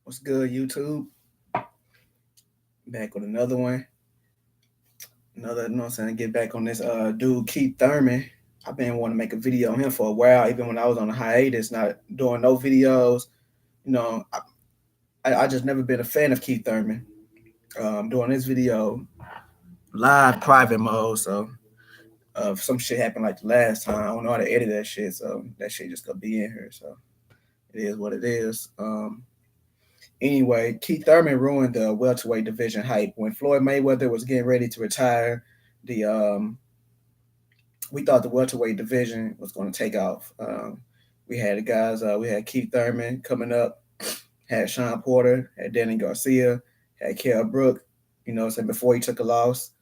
What's good, YouTube? Back with another one. Another, you know what I'm saying? Get back on this dude, Keith Thurman. I've been wanting to make a video on him for a while, even when I was on a hiatus, not doing no videos. You know, I just never been a fan of Keith Thurman. Doing this video live private mode, so if some shit happened like the last time, I don't know how to edit that shit, so that shit just gonna be in here. So it is what it is. Anyway, Keith Thurman ruined the welterweight division hype when Floyd Mayweather was getting ready to retire. The We thought the welterweight division was going to take off. We had the guys. We had Keith Thurman coming up, had Sean Porter, had Danny Garcia, had Kell Brook. You know, so before he took a loss.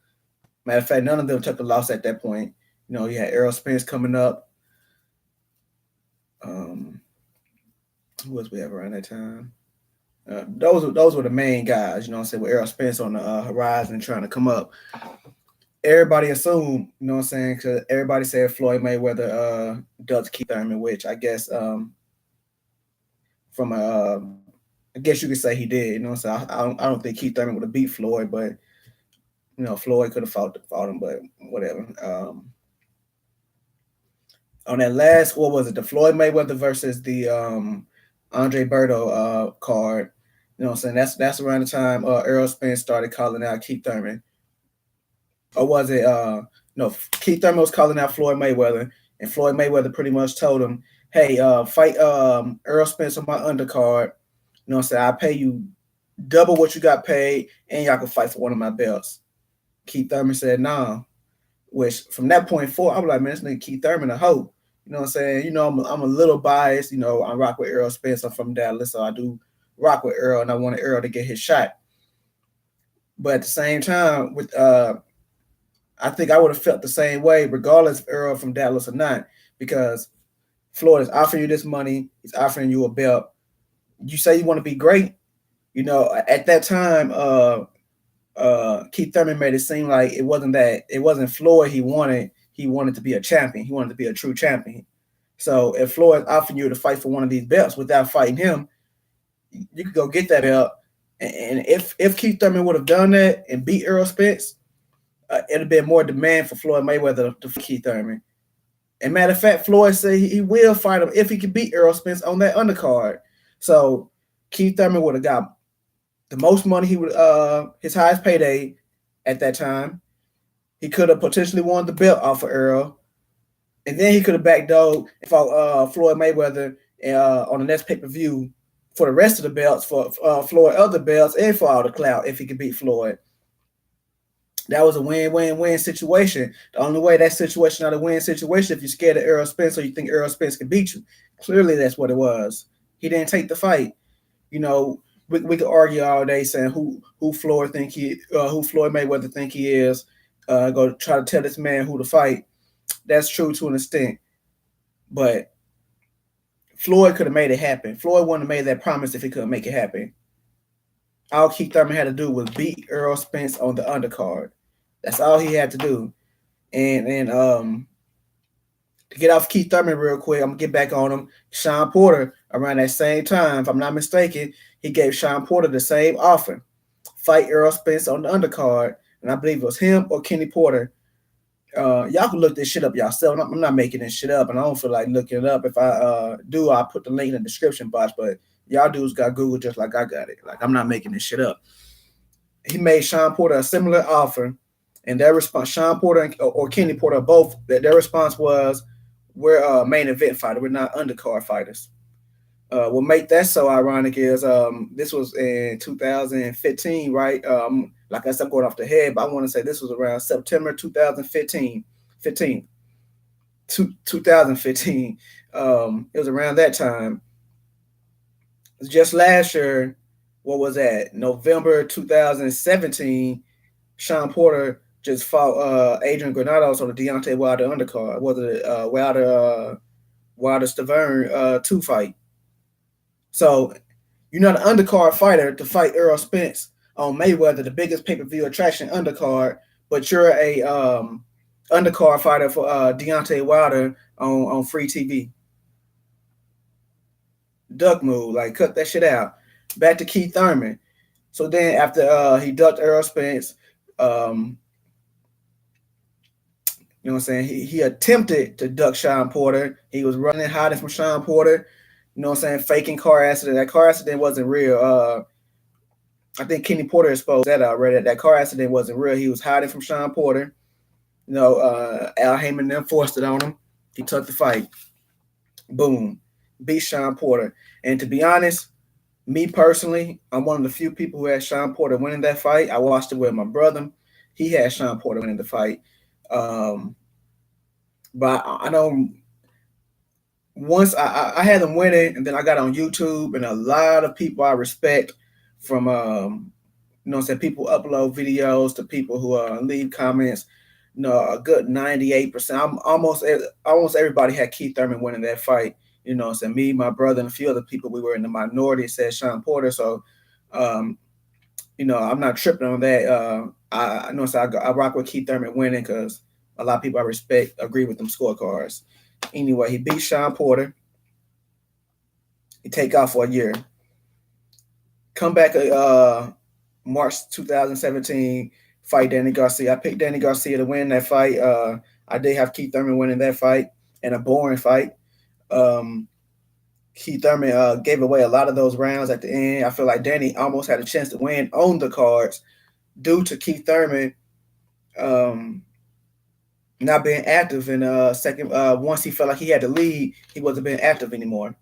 Matter of fact, none of them took a loss at that point. You know, you had Errol Spence coming up. Who else we have around that time? Those were the main guys, you know what I'm saying, with Errol Spence on the horizon trying to come up. Everybody assumed, you know what I'm saying, because everybody said Floyd Mayweather does Keith Thurman, which I guess from I guess you could say he did, you know what I'm saying. I don't think Keith Thurman would have beat Floyd, but you know, Floyd could have fought him, but whatever. On that last, what was it, the Floyd Mayweather versus the Andre Berto card. You know what I'm saying? That's around the time Errol Spence started calling out Keith Thurman. Or was it no, Keith Thurman was calling out Floyd Mayweather, and Floyd Mayweather pretty much told him, hey, fight Errol Spence on my undercard. You know what I'm saying? I'll pay you double what you got paid, and y'all can fight for one of my belts. Keith Thurman said, nah. Which from that point forward, I was like, man, this nigga Keith Thurman a hoe. You know what I'm saying? You know, I'm a little biased. You know, I rock with Errol Spence. I'm from Dallas, so I do rock with Earl, and I wanted Earl to get his shot. But at the same time, with I think I would have felt the same way, regardless if Earl from Dallas or not, because Floyd is offering you this money. He's offering you a belt. You say you want to be great. You know, at that time, Keith Thurman made it seem like it wasn't Floyd he wanted. He wanted to be a champion. He wanted to be a true champion. So if Floyd offering you to fight for one of these belts without fighting him, you could go get that belt. And if Keith Thurman would have done that and beat Errol Spence, it'd have been more demand for Floyd Mayweather to fight Keith Thurman. And matter of fact, Floyd said he will fight him if he can beat Errol Spence on that undercard. So Keith Thurman would have got the most money. He would his highest payday at that time. He could have potentially won the belt off of Earl, and then he could have backdoored and fought Floyd Mayweather on the next pay-per-view for the rest of the belts, for Floyd other belts, and for all the clout if he could beat Floyd. That was a win-win-win situation. The only way that situation not a win situation if you're scared of Errol Spence or you think Errol Spence can beat you. Clearly, that's what it was. He didn't take the fight. You know, we could argue all day saying who Floyd Mayweather think he is. Go try to tell this man who to fight. That's true to an extent, but Floyd could have made it happen. Floyd wouldn't have made that promise if he couldn't make it happen. All Keith Thurman had to do was beat Errol Spence on the undercard. That's all he had to do. And to get off Keith Thurman real quick, I'm gonna get back on him. Sean Porter, around that same time, if I'm not mistaken, he gave Sean Porter the same offer. Fight Errol Spence on the undercard. And I believe it was him or Kenny Porter. Y'all can look this shit up yourself. I'm not making this shit up, and I don't feel like looking it up. If I do, I'll put the link in the description box. But y'all dudes got Google just like I got it. Like, I'm not making this shit up. He made Sean Porter a similar offer, and their response, Sean Porter or Kenny Porter, both, their response was, "We're a main event fighter. We're not undercard fighters." What make that so ironic is this was in 2015, right? Like I said, I'm going off the head, but I want to say this was around September 2015. 2015. It was around that time. Just last year, what was that? November 2017, Sean Porter just fought Adrian Granados on the Deontay Wilder undercard. Was it Wilder Stavern 2 fight? So you're not an undercard fighter to fight Errol Spence on Mayweather, the biggest pay-per-view attraction undercard, but you're a undercard fighter for Deontay Wilder on free TV. Duck move, like cut that shit out. back to Keith Thurman. So then after he ducked Errol Spence, you know what I'm saying? He attempted to duck Sean Porter. He was running, hiding from Sean Porter. You know what I'm saying? Faking car accident. That car accident wasn't real. I think Kenny Porter exposed that already. That car accident wasn't real. He was hiding from Sean Porter. You know, Al Heyman then forced it on him. He took the fight. Boom. Beat Sean Porter. And to be honest, me personally, I'm one of the few people who had Sean Porter winning that fight. I watched it with my brother. He had Sean Porter winning the fight. Um, but I know once I had him winning, and then I got on YouTube, and a lot of people I respect from you know what I'm saying, people upload videos to people who leave comments. You know, a good 98%. I'm almost everybody had Keith Thurman winning that fight. You know what I'm saying? Me, my brother, and a few other people, we were in the minority, said Sean Porter. So um, you know, I'm not tripping on that. I know, so I rock with Keith Thurman winning because a lot of people I respect agree with them scorecards. Anyway, he beat Sean Porter. He take off for a year. Come back March 2017, fight Danny Garcia. I picked Danny Garcia to win that fight. I did have Keith Thurman winning that fight, and a boring fight. Um, Keith Thurman gave away a lot of those rounds at the end. I feel like Danny almost had a chance to win on the cards due to Keith Thurman um, not being active in second. Once he felt like he had the lead, he wasn't being active anymore.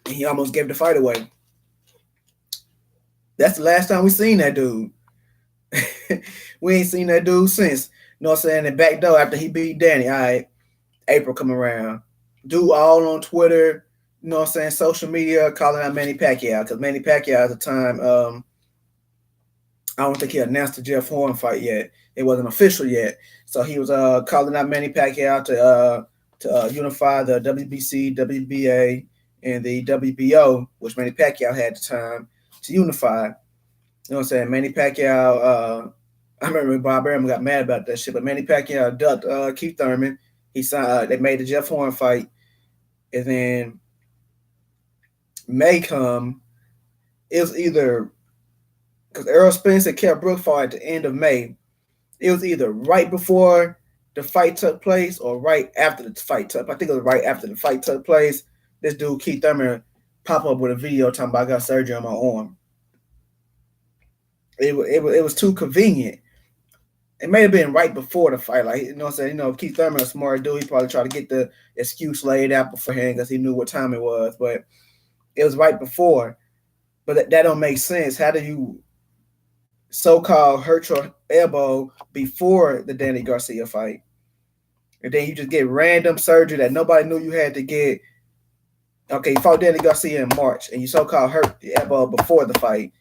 And he almost gave the fight away. That's the last time we seen that dude. We ain't seen that dude since. You know what I'm saying? And back door after he beat Danny, all right, April come around. Dude all on Twitter, you know what I'm saying, social media, calling out Manny Pacquiao. Because Manny Pacquiao at the time, I don't think he announced the Jeff Horn fight yet. It wasn't official yet. So he was calling out Manny Pacquiao to unify the WBC, WBA, and the WBO, which Manny Pacquiao had at the time, to unify. You know what I'm saying? Manny Pacquiao, I remember Bob Arum got mad about that shit, but Manny Pacquiao ducked Keith Thurman. He signed, they made the Jeff Horn fight. And then May come, it was either, because Errol Spence and Kell Brook fought at the end of May. It was either right before the fight took place or right after the fight took. I think it was right after the fight took place. This dude Keith Thurman pop up with a video talking about I got surgery on my arm. It was too convenient. It may have been right before the fight, like, you know what I'm saying. You know, Keith Thurman, a smart dude, he probably tried to get the excuse laid out beforehand because he knew what time it was. But it was right before. But that don't make sense. How do you so-called hurt your elbow before the Danny Garcia fight, and then you just get random surgery that nobody knew you had to get? Okay, you fought Danny Garcia in March, and you so-called hurt the elbow before the fight,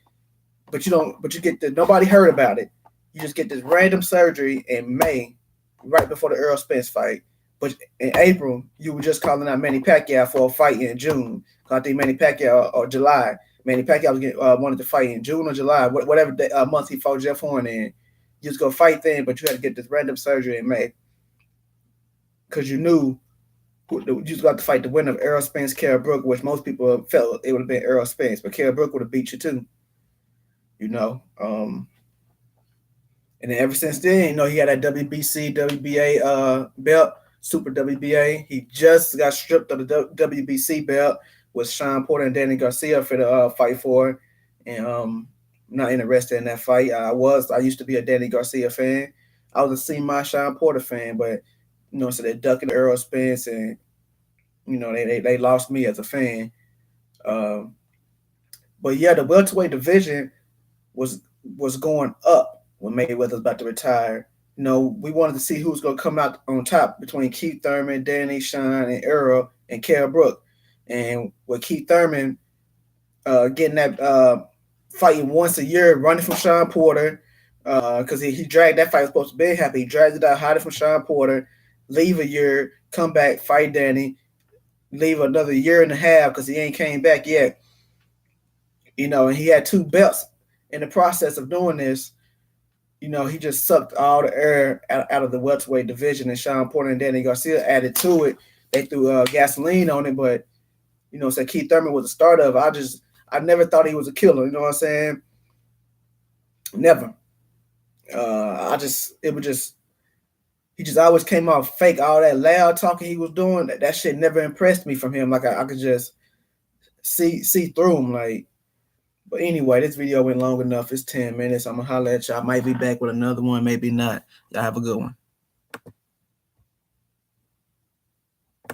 but you get nobody heard about it. You just get this random surgery in May, right before the Errol Spence fight. But in April, you were just calling out Manny Pacquiao for a fight in June. I think Manny Pacquiao, or July. Manny Pacquiao wanted to fight in June or July, whatever month he fought Jeff Horn in. You just go fight then, but you had to get this random surgery in May because you knew you just got to fight the winner of Errol Spence, Kell Brook, which most people felt it would have been Errol Spence, but Kell Brook would have beat you too. You know. And then ever since then, you know, he had that WBC, WBA belt, Super WBA. He just got stripped of the WBC belt with Sean Porter and Danny Garcia for the fight for. And I'm not interested in that fight. I used to be a Danny Garcia fan. I was a semi Sean Porter fan, but, you know, so they're ducking Errol Spence, and, you know, they lost me as a fan. But yeah, the welterweight division was going up when Mayweather was about to retire. You know, we wanted to see who's going to come out on top between Keith Thurman, Danny, Sean, and Errol, and Kell Brook. And with Keith Thurman getting that fighting once a year, running from Sean Porter, because he dragged that fight was supposed to be happy. He dragged it out, hiding from Sean Porter, leave a year, come back, fight Danny, leave another year and a half because he ain't came back yet. You know, and he had 2 belts in the process of doing this. You know, he just sucked all the air out of the welterweight division, and Sean Porter and Danny Garcia added to it. They threw gasoline on it, but you know, say Keith Thurman was the starter of. I never thought he was a killer. You know what I'm saying? Never. It was just he just always came off fake. All that loud talking he was doing, that shit never impressed me from him. Like I could just see through him. Like, but anyway, this video went long enough. It's 10 minutes. I'm gonna holler at y'all. I might be back with another one, maybe not. Y'all have a good one.